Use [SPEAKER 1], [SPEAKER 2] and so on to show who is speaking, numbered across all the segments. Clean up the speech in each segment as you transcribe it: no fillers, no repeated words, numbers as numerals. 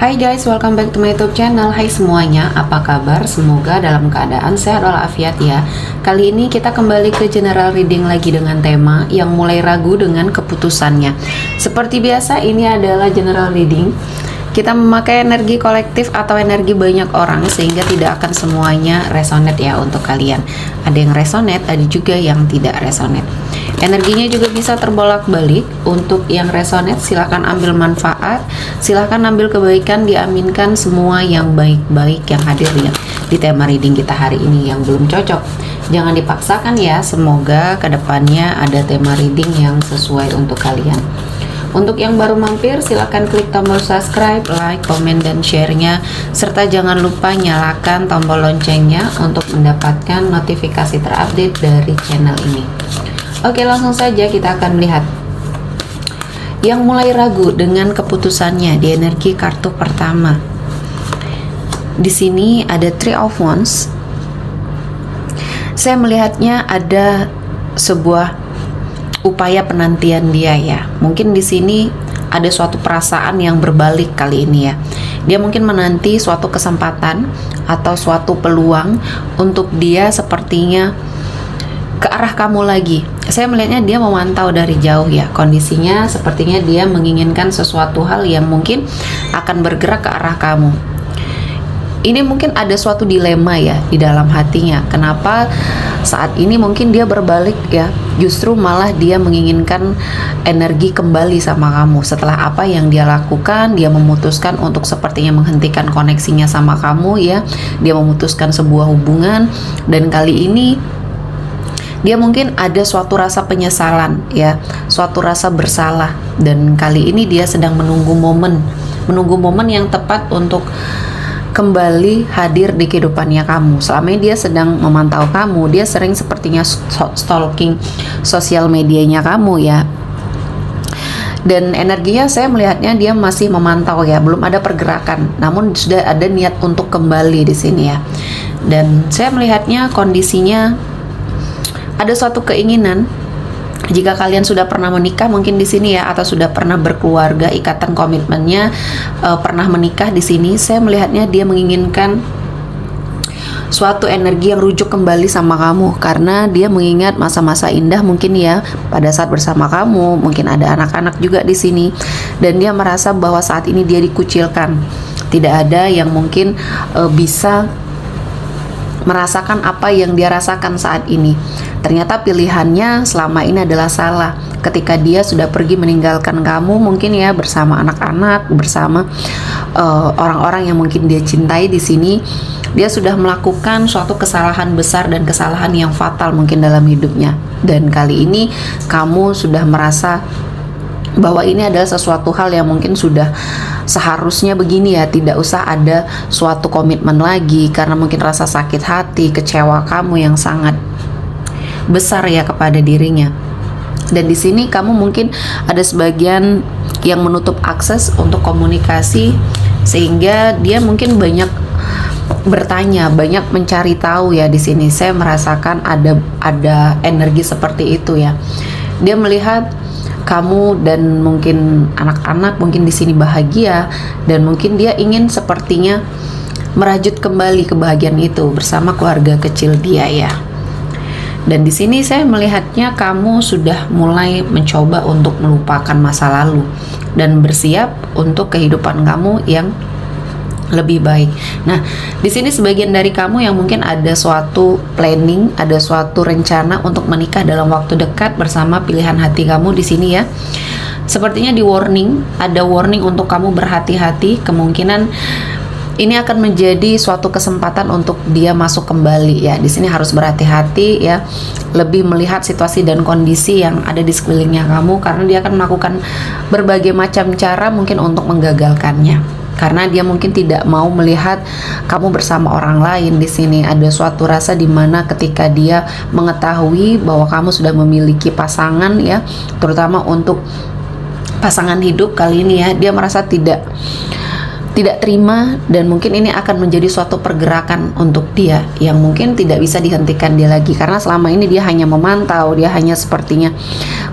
[SPEAKER 1] Hai guys, welcome back to my YouTube channel. Hai semuanya, apa kabar? Semoga dalam keadaan sehat walafiat ya. Kali ini kita kembali ke general reading lagi dengan tema yang mulai ragu dengan keputusannya. Seperti biasa, ini adalah general reading. Kita memakai energi kolektif atau energi banyak orang sehingga tidak akan semuanya resonate ya untuk kalian. Ada yang resonate, ada juga yang tidak resonate. Energinya juga bisa terbolak-balik. Untuk yang resonate silahkan ambil manfaat, silahkan ambil kebaikan, diaminkan semua yang baik-baik yang hadir ya di tema reading kita hari ini. Yang belum cocok jangan dipaksakan ya, semoga kedepannya ada tema reading yang sesuai untuk kalian. Untuk yang baru mampir, silahkan klik tombol subscribe, like, komen, dan share-nya. Serta jangan lupa nyalakan tombol loncengnya untuk mendapatkan notifikasi terupdate dari channel ini. Oke, langsung saja kita akan melihat yang mulai ragu dengan keputusannya di energi kartu pertama. Di sini ada Three of Wands. Saya melihatnya ada sebuah upaya penantian dia ya. Mungkin di sini ada suatu perasaan yang berbalik kali ini ya. Dia mungkin menanti suatu kesempatan atau suatu peluang untuk dia sepertinya ke arah kamu lagi. Saya melihatnya dia memantau dari jauh ya. Kondisinya sepertinya dia menginginkan sesuatu hal yang mungkin akan bergerak ke arah kamu. Ini mungkin ada suatu dilema ya di dalam hatinya. Kenapa saat ini mungkin dia berbalik ya, justru malah dia menginginkan energi kembali sama kamu. Setelah apa yang dia lakukan, dia memutuskan untuk sepertinya menghentikan koneksinya sama kamu ya. Dia memutuskan sebuah hubungan, dan kali ini dia mungkin ada suatu rasa penyesalan ya, suatu rasa bersalah, dan kali ini dia sedang menunggu momen yang tepat untuk kembali hadir di kehidupannya kamu. Selama ini dia sedang memantau kamu, dia sering sepertinya stalking sosial medianya kamu ya. Dan energinya saya melihatnya dia masih memantau ya, belum ada pergerakan, namun sudah ada niat untuk kembali di sini ya. Dan saya melihatnya kondisinya ada suatu keinginan. Jika kalian sudah pernah menikah mungkin di sini ya, atau sudah pernah berkeluarga, ikatan komitmennya pernah menikah di sini, saya melihatnya dia menginginkan suatu energi yang rujuk kembali sama kamu, karena dia mengingat masa-masa indah mungkin ya pada saat bersama kamu. Mungkin ada anak-anak juga di sini, dan dia merasa bahwa saat ini dia dikucilkan. Tidak ada yang mungkin bisa merasakan apa yang dia rasakan saat ini. Ternyata pilihannya selama ini adalah salah. Ketika dia sudah pergi meninggalkan kamu mungkin ya, bersama anak-anak, bersama orang-orang yang mungkin dia cintai di sini, dia sudah melakukan suatu kesalahan besar dan kesalahan yang fatal mungkin dalam hidupnya. Dan kali ini kamu sudah merasa bahwa ini adalah sesuatu hal yang mungkin sudah seharusnya begini ya, tidak usah ada suatu komitmen lagi, karena mungkin rasa sakit hati, kecewa kamu yang sangat besar ya kepada dirinya. Dan di sini kamu mungkin ada sebagian yang menutup akses untuk komunikasi, sehingga dia mungkin banyak bertanya, banyak mencari tahu ya. Di sini saya merasakan ada energi seperti itu ya. Dia melihat kamu dan mungkin anak-anak mungkin di sini bahagia, dan mungkin dia ingin sepertinya merajut kembali kebahagiaan itu bersama keluarga kecil dia ya. Dan di sini saya melihatnya kamu sudah mulai mencoba untuk melupakan masa lalu dan bersiap untuk kehidupan kamu yang lebih baik. Nah, di sini sebagian dari kamu yang mungkin ada suatu planning, ada suatu rencana untuk menikah dalam waktu dekat bersama pilihan hati kamu di sini ya. Sepertinya di warning, ada warning untuk kamu berhati-hati. Kemungkinan ini akan menjadi suatu kesempatan untuk dia masuk kembali ya. Di sini harus berhati-hati ya, lebih melihat situasi dan kondisi yang ada di sekelilingnya kamu, karena dia akan melakukan berbagai macam cara mungkin untuk menggagalkannya. Karena dia mungkin tidak mau melihat kamu bersama orang lain. Di sini ada suatu rasa di mana ketika dia mengetahui bahwa kamu sudah memiliki pasangan ya, terutama untuk pasangan hidup kali ini ya, dia merasa tidak terima, dan mungkin ini akan menjadi suatu pergerakan untuk dia yang mungkin tidak bisa dihentikan dia lagi, karena selama ini dia hanya memantau, dia hanya sepertinya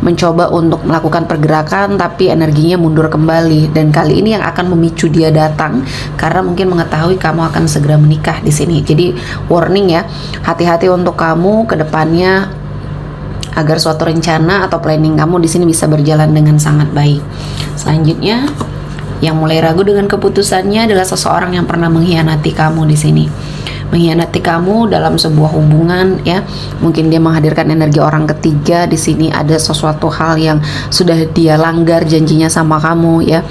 [SPEAKER 1] mencoba untuk melakukan pergerakan tapi energinya mundur kembali, dan kali ini yang akan memicu dia datang karena mungkin mengetahui kamu akan segera menikah di sini. Jadi warning ya, hati-hati untuk kamu ke depannya agar suatu rencana atau planning kamu di sini bisa berjalan dengan sangat baik. Selanjutnya, yang mulai ragu dengan keputusannya adalah seseorang yang pernah mengkhianati kamu di sini. Mengkhianati kamu dalam sebuah hubungan ya. Mungkin dia menghadirkan energi orang ketiga di sini, ada sesuatu hal yang sudah dia langgar janjinya sama kamu ya.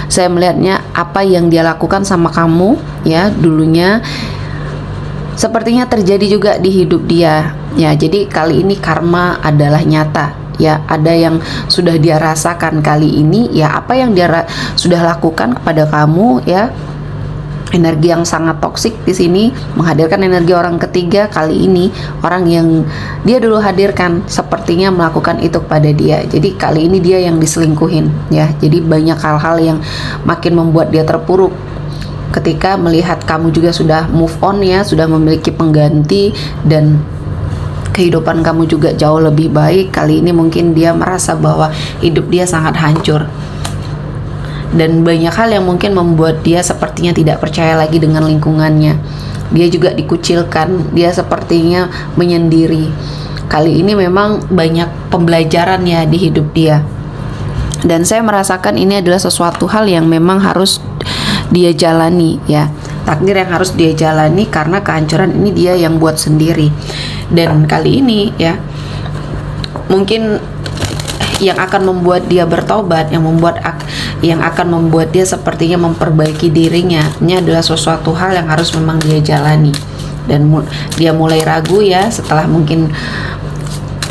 [SPEAKER 1] Saya melihatnya apa yang dia lakukan sama kamu ya dulunya sepertinya terjadi juga di hidup dia ya. Jadi kali ini karma adalah nyata ya, ada yang sudah dia rasakan kali ini ya, apa yang dia sudah lakukan kepada kamu ya. Energi yang sangat toksik di sini menghadirkan energi orang ketiga. Kali ini orang yang dia dulu hadirkan sepertinya melakukan itu kepada dia. Jadi kali ini dia yang diselingkuhin ya. Jadi banyak hal-hal yang makin membuat dia terpuruk ketika melihat kamu juga sudah move on ya, sudah memiliki pengganti dan kehidupan kamu juga jauh lebih baik. Kali ini mungkin dia merasa bahwa hidup dia sangat hancur. Dan banyak hal yang mungkin membuat dia sepertinya tidak percaya lagi dengan lingkungannya. Dia juga dikucilkan, dia sepertinya menyendiri. Kali ini memang banyak pembelajaran ya di hidup dia. Dan saya merasakan ini adalah sesuatu hal yang memang harus dia jalani ya. Takdir yang harus dia jalani karena kehancuran ini dia yang buat sendiri. Dan kali ini ya, mungkin yang akan membuat dia bertobat, yang akan membuat dia sepertinya memperbaiki dirinya, ini adalah sesuatu hal yang harus memang dia jalani. Dan dia mulai ragu ya, setelah mungkin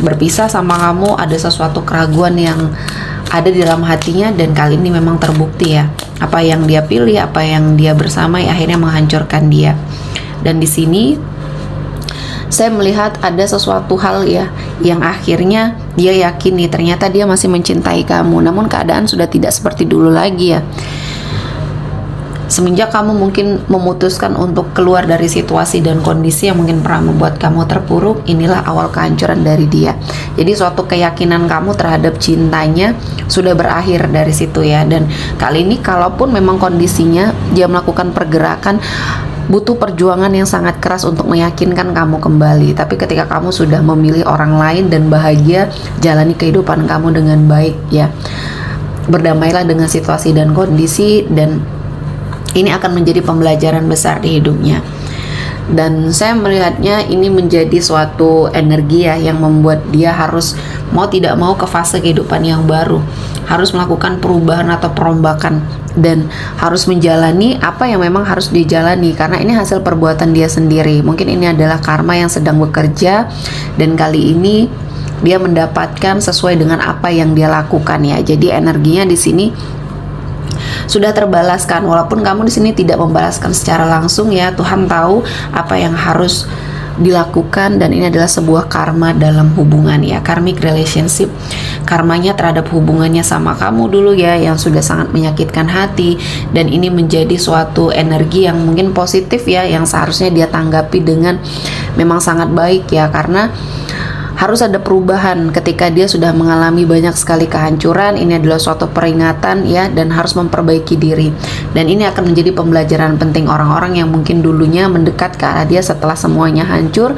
[SPEAKER 1] berpisah sama kamu, ada sesuatu keraguan yang ada di dalam hatinya, dan kali ini memang terbukti ya, apa yang dia pilih, apa yang dia bersamai akhirnya menghancurkan dia. Dan di sini saya melihat ada sesuatu hal ya yang akhirnya dia yakini ternyata dia masih mencintai kamu, namun keadaan sudah tidak seperti dulu lagi ya. Semenjak kamu mungkin memutuskan untuk keluar dari situasi dan kondisi yang mungkin pernah membuat kamu terpuruk, inilah awal kehancuran dari dia. Jadi suatu keyakinan kamu terhadap cintanya sudah berakhir dari situ ya. Dan kali ini kalaupun memang kondisinya dia melakukan pergerakan, butuh perjuangan yang sangat keras untuk meyakinkan kamu kembali. Tapi ketika kamu sudah memilih orang lain dan bahagia, jalani kehidupan kamu dengan baik ya. Berdamailah dengan situasi dan kondisi, dan ini akan menjadi pembelajaran besar di hidupnya. Dan saya melihatnya ini menjadi suatu energi ya yang membuat dia harus mau tidak mau ke fase kehidupan yang baru, harus melakukan perubahan atau perombakan, dan harus menjalani apa yang memang harus dijalani karena ini hasil perbuatan dia sendiri. Mungkin ini adalah karma yang sedang bekerja, dan kali ini dia mendapatkan sesuai dengan apa yang dia lakukan ya. Jadi energinya di sini sudah terbalaskan, walaupun kamu di sini tidak membalaskan secara langsung ya. Tuhan tahu apa yang harus dilakukan, dan ini adalah sebuah karma dalam hubungan ya, karmic relationship. Karmanya terhadap hubungannya sama kamu dulu ya, yang sudah sangat menyakitkan hati, dan ini menjadi suatu energi yang mungkin positif ya, yang seharusnya dia tanggapi dengan memang sangat baik ya, karena harus ada perubahan ketika dia sudah mengalami banyak sekali kehancuran. Ini adalah suatu peringatan ya, dan harus memperbaiki diri. Dan ini akan menjadi pembelajaran penting orang-orang yang mungkin dulunya mendekat ke arah dia setelah semuanya hancur,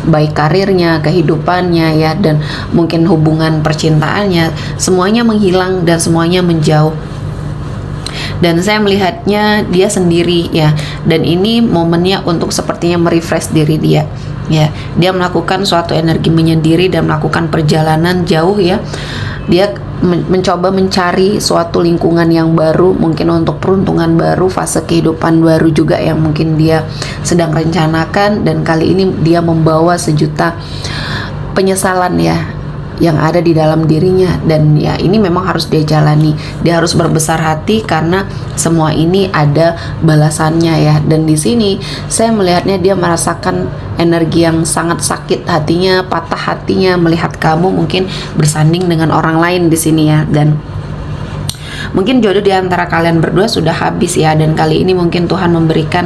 [SPEAKER 1] baik karirnya, kehidupannya ya, dan mungkin hubungan percintaannya, semuanya menghilang dan semuanya menjauh. Dan saya melihatnya dia sendiri ya, dan ini momennya untuk sepertinya merefresh diri dia ya. Dia melakukan suatu energi menyendiri dan melakukan perjalanan jauh ya. Dia mencoba mencari suatu lingkungan yang baru, mungkin untuk peruntungan baru, fase kehidupan baru juga yang mungkin dia sedang rencanakan. Dan kali ini dia membawa sejuta penyesalan ya yang ada di dalam dirinya, dan ya ini memang harus dia jalani. Dia harus berbesar hati karena semua ini ada balasannya ya. Dan di sini saya melihatnya dia merasakan energi yang sangat sakit hatinya, patah hatinya melihat kamu mungkin bersanding dengan orang lain di sini ya. Dan mungkin jodoh di antara kalian berdua sudah habis ya, dan kali ini mungkin Tuhan memberikan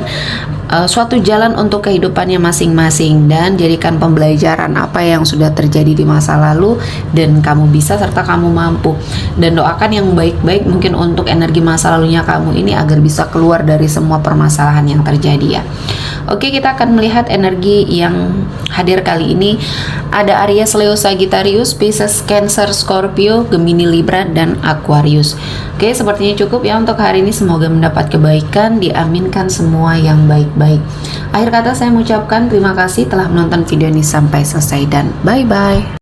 [SPEAKER 1] suatu jalan untuk kehidupannya masing-masing, dan jadikan pembelajaran apa yang sudah terjadi di masa lalu dan kamu bisa serta kamu mampu, dan doakan yang baik-baik mungkin untuk energi masa lalunya kamu ini agar bisa keluar dari semua permasalahan yang terjadi ya. Oke, kita akan melihat energi yang hadir kali ini. Ada Aries, Leo, Sagittarius, Pisces, Cancer, Scorpio, Gemini, Libra, dan Aquarius. Oke, sepertinya cukup ya untuk hari ini. Semoga mendapat kebaikan, diaminkan semua yang baik-baik. Akhir kata saya mengucapkan terima kasih telah menonton video ini sampai selesai dan bye-bye.